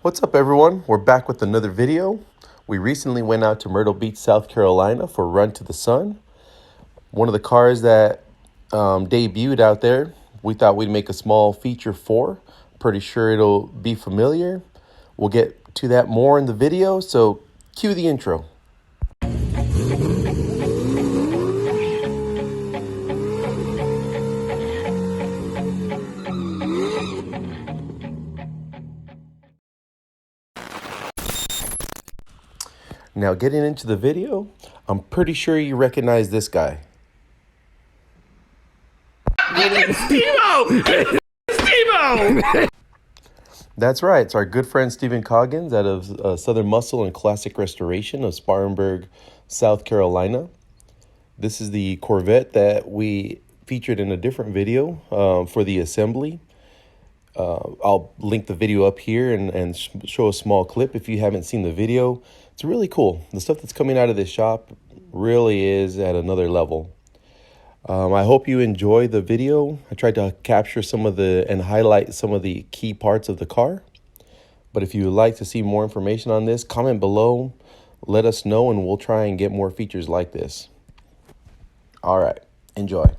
What's up, everyone? We're back with another video. We recently went out to Myrtle Beach, South Carolina for Run to the Sun. One of the cars that debuted out there, we thought we'd make a small feature for. Pretty sure it'll be familiar. We'll get to that more in the video, so cue the intro. Now, getting into the video, I'm pretty sure you recognize this guy. Steve-O! That's right. It's our good friend Stephen Coggins out of Southern Muscle and Classic Restoration of Spartanburg, South Carolina. This is the Corvette that we featured in a different video for the assembly. I'll link the video up here and show a small clip if you haven't seen the video. It's really cool. The stuff that's coming out of this shop really is at another level. I hope you enjoy the video. I tried to capture and highlight some of the key parts of the car. But if you would like to see more information on this, comment below, let us know, and we'll try and get more features like this. All right, enjoy.